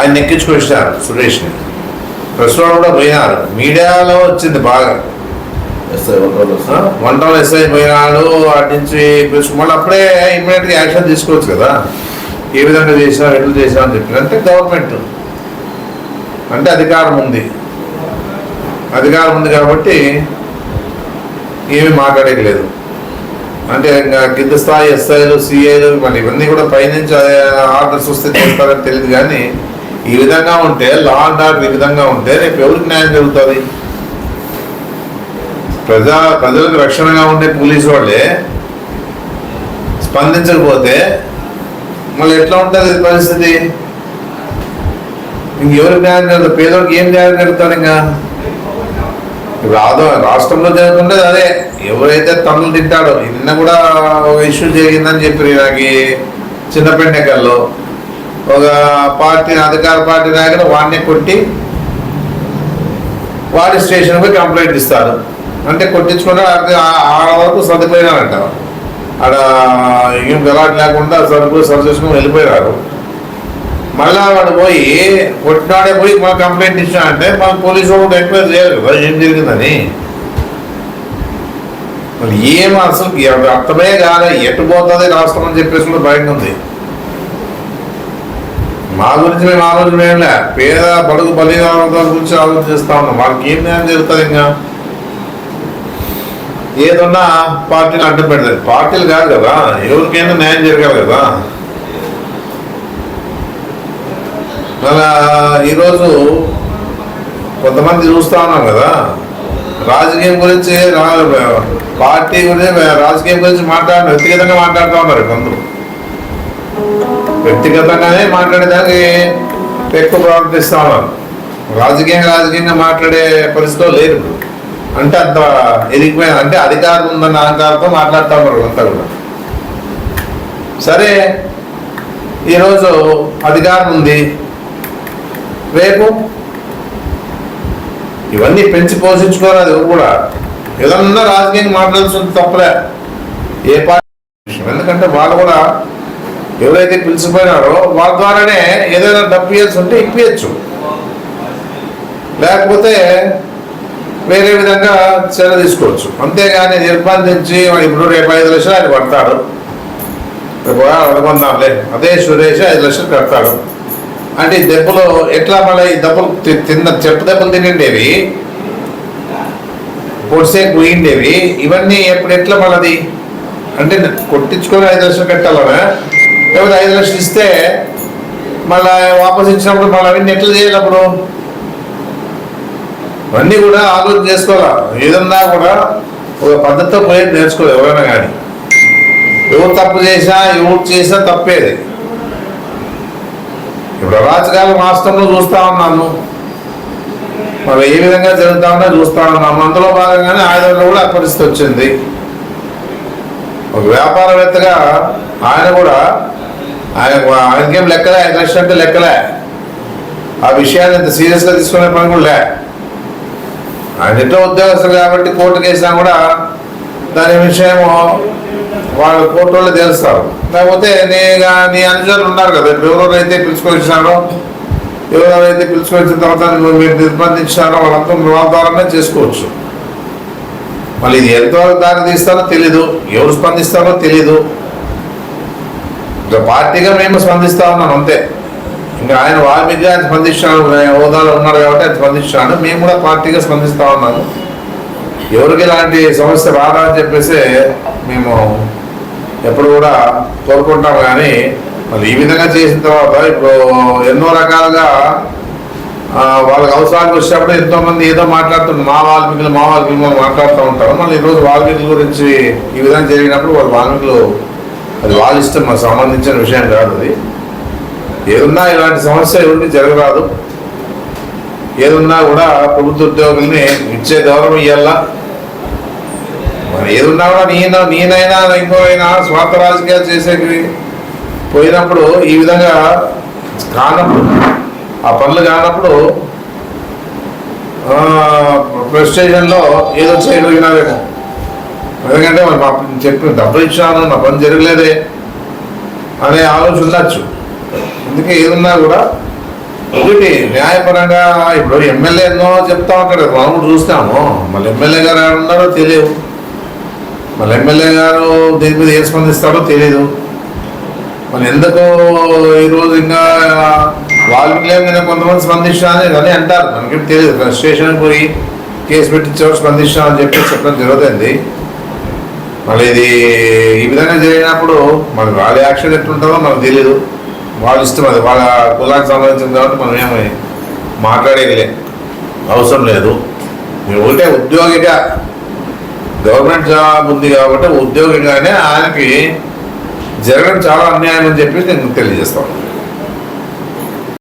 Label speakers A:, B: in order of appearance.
A: ఆయన ఎక్కించుకొచ్చారు సురేష్ని. ప్రెస్ వాళ్ళు కూడా పోయినారు, మీడియాలో వచ్చింది బాగా. వంటలు ఎస్ఐ పోయినాడు, అటు నుంచి మళ్ళీ అప్పుడే ఇమ్మీడియట్గా యాక్షన్ తీసుకోవచ్చు కదా, ఏ విధంగా చేసినా ఎట్లు చేసినా అని చెప్పి. అంటే గవర్నమెంట్ అంటే అధికారం ఉంది కాబట్టి ఏమీ మాట్లాడలేదు. అంటే ఇంకా కింద స్థాయి ఎస్ఐలు సిఐలు మళ్ళీ ఇవన్నీ కూడా పైనుంచి ఆర్డర్స్ వస్తే చేస్తారని తెలియదు. కానీ ఈ విధంగా ఉంటే, లా అండ్ ఆర్డర్ ఈ విధంగా ఉంటే రేపు ఎవరికి న్యాయం జరుగుతుంది? ప్రజలకు రక్షణగా ఉండే పోలీసు వాళ్ళే స్పందించకపోతే మళ్ళీ ఎట్లా ఉంటుంది పరిస్థితి? ఇంకెవరికి న్యాయం జరుగుతుంది? పేదోడికి ఏం న్యాయం జరుగుతుంది? ఇంకా ఇప్పుడు రాష్ట్రంలో జరుగుతుండేది అదే. ఎవరైతే తన్నులు తింటాడో, నిన్న కూడా ఒక ఇష్యూ జరిగిందని చెప్పి నాకు చిన్నపెండెకల్లో ఒక పార్టీ అధికార పార్టీ నాయకుడు వాడిని కొట్టి వాడి స్టేషన్ పోయి కంప్లైంట్ ఇస్తారు. అంటే కొట్టించుకుంటే ఆడ వరకు సర్దుపోయినారంట. ఆడ ఏం గలాట్ లేకుండా సర్దు చేసుకుని వెళ్ళిపోయినారు. మళ్ళా వాడు పోయి కొట్టినాడే పోయి మాకు కంప్లైంట్ ఇచ్చినా అంటే మాకు పోలీసు వాళ్ళు ఎంక్వైరీ చేయాలి కదా ఏం జరిగిందని. మరి ఏం అసలు అర్థమే కాదు, ఎటు పోతుంది రాష్ట్రం అని చెప్పేసి కూడా భయంగా ఉంది. మా గురించి మేము ఆలోచన ఏంలే, పేద బడుగు బలిదారుల గురించి ఆలోచిస్తా ఉన్నాం. వాళ్ళకి ఏం న్యాయం జరుగుతుంది? ఇంకా ఏదన్నా పార్టీలు అడ్డం పెడతారు. పార్టీలు కాదు కదా, ఎవరికైనా న్యాయం జరగాలి కదా. అలా ఈరోజు కొంతమంది చూస్తా ఉన్నాం కదా, రాజకీయం గురించి పార్టీ గురించి రాజకీయం గురించి వ్యక్తిగతంగా మాట్లాడుతూ ఉన్నారు. కొందరు వ్యక్తిగతంగానే మాట్లాడేదానికి ఎక్కువ ప్రవర్తిస్తూ ఉన్నారు. రాజకీయంగా మాట్లాడే పరిస్థితిలో లేరు. అంటే అంత ఎదిగిపోయిన, అంటే అధికారం ఉందన్న అహంకారంతో మాట్లాడుతూ ఉన్నారు అంతా కూడా. సరే, ఈరోజు అధికారం ఉంది, రేపు ఇవన్నీ పెంచి పోషించుకోవాలి. కూడా ఏదన్నా రాజకీయంగా మాట్లాడాల్సింది తప్పలే ఏ పార్టీ. ఎందుకంటే వాళ్ళు కూడా ఎవరైతే పిలిచిపోయినారో వాళ్ళ ద్వారానే ఏదైనా డబ్బు ఇవ్వాల్సి ఉంటే ఇప్పించచ్చు, లేకపోతే వేరే విధంగా చర్య తీసుకోవచ్చు. అంతేగాని నిర్బంధించి ఇప్పుడు రేపు 5 లక్షలు ఆయన కడతాడు, రేపు అనుకుందాంలే అదే సురేష్ 5 లక్షలు కడతాడు అంటే ఈ దెబ్బలు ఎట్లా? మళ్ళీ ఈ దెబ్బలు చెప్పు దెబ్బలు తినిండేవి, పొడిసే పోయిండేవి, ఇవన్నీ ఎట్లా మళ్ళీ అంటే కొట్టించుకొని 5 లక్షలు కట్టాలనా? లేకపోతే 5 లక్షలు ఇస్తే మళ్ళీ వాపసు ఇచ్చినప్పుడు మళ్ళీ అవన్నీ ఎట్లా చేయాలి? అప్పుడు అవన్నీ కూడా ఆలోచన చేసుకోవాలి. ఏదన్నా కూడా ఒక పద్ధతితో పోయేది నేర్చుకోవాలి ఎవరైనా కానీ. ఎవరు తప్పు చేసినా ఎవరు చేసినా తప్పేది. ఇప్పుడు రాజకీయాలు రాష్ట్రంలో చూస్తూ ఉన్నాము, మరి ఏ విధంగా జరుగుతా ఉన్నా చూస్తూ ఉన్నాము. అందులో భాగంగానే ఆయుధంలో కూడా పరిస్థితి వచ్చింది. ఒక వ్యాపారవేత్తగా ఆయన కూడా ఆయనకేం లెక్కలే, 5 లక్షలు అంటే లెక్కలే. ఆ విషయాన్ని ఇంత సీరియస్గా తీసుకునే పని కూడా లే. ఆయన ఎన్నో ఉద్యోగస్తులు కాబట్టి కోర్టుకు వేసినా కూడా దాని విషయము వాళ్ళు కోర్టు వాళ్ళు తెలుస్తారు. లేకపోతే నీ అనుచరులు ఉన్నారు కదా, ఎవరెవరైతే పిలుచుకొచ్చినారో, ఎవరెవరైతే పిలుచుకొచ్చిన తర్వాత మీరు నిర్బంధించినారో వాళ్ళంతా వాళ్ళ ద్వారానే చేసుకోవచ్చు. మళ్ళీ ఇది ఎంతవరకు దారి తీస్తారో తెలీదు, ఎవరు స్పందిస్తారో తెలీదు. ఇంకా పార్టీగా మేము స్పందిస్తా ఉన్నాం అంతే. ఇంకా ఆయన వాల్మీకి ఆయన స్పందించాడు, హోదాలో ఉన్నారు కాబట్టి ఆయన స్పందించాడు. మేము కూడా పార్టీగా స్పందిస్తూ ఉన్నాము. ఎవరికి ఇలాంటి సమస్య రాదా అని చెప్పేసి మేము ఎప్పుడు కూడా కోరుకుంటాం. కానీ మళ్ళీ ఈ విధంగా చేసిన తర్వాత ఇప్పుడు ఎన్నో రకాలుగా వాళ్ళకి అవసరానికి వచ్చినప్పుడు ఎంతోమంది ఏదో మాట్లాడుతున్నారు, మా వాల్మీకులు మాట్లాడుతూ ఉంటారు. మళ్ళీ ఈరోజు వాల్మీకుల గురించి ఈ విధంగా జరిగినప్పుడు వాల్మీకులు అది వాళ్ళ ఇష్టం, మాకు సంబంధించిన విషయం కాదు. అది ఏదున్నా ఇలాంటి సమస్య ఎవరికి జరగరాదు. ఏదున్నా కూడా ప్రభుత్వ ఉద్యోగుల్ని ఇచ్చే గౌరవం ఇవ్వాలా. మరి ఏదున్నా కూడా నేనైనా ఇంకోనైనా స్వార్థ రాజకీయాలు చేసేవి పోయినప్పుడు ఈ విధంగా కానప్పుడు, ఆ పనులు కానప్పుడు ప్రెస్టేషన్లో ఏదో చేయగలిగినారేమో. ఎందుకంటే మరి చెప్పి డబ్బులు ఇచ్చాను, నా పని జరగలేదే అనే ఆలోచన ఉండొచ్చు. అందుకే ఏదున్నా కూడా ఒకటి న్యాయపరంగా ఇప్పుడు ఎమ్మెల్యే ఎన్నో చెప్తా ఉంటాడు, మనం కూడా చూస్తాము. మళ్ళీ ఎమ్మెల్యే గారు ఉన్నారో తెలియదు, మళ్ళీ ఎమ్మెల్యే గారు దీని మీద ఏం స్పందిస్తారో తెలియదు. మరి ఎందుకు ఈరోజు ఇంకా వాళ్ళు మీద కొంతమంది స్పందించాలని అని అంటారు, మనకేం తెలియదు. స్టేషన్కి పోయి కేసు పెట్టించేవారు స్పందించామని చెప్పడం జరుగుతుంది. మళ్ళీ ఇది ఈ విధంగా జరిగినప్పుడు మరి వాళ్ళ యాక్షన్ ఎట్లుంటుందో మనకు తెలియదు. వాళ్ళ ఇష్టం, అది వాళ్ళ కులానికి సంబంధించింది కాబట్టి మనం ఏమి మాట్లాడేదిలే, అవసరం లేదు. మీరు ఒకటే ఉద్యోగిగా, గవర్నమెంట్ జాబ్ ఉంది కాబట్టి ఉద్యోగిగానే ఆయనకి జరగడం చాలా అన్యాయం అని చెప్పి నేను తెలియజేస్తాను.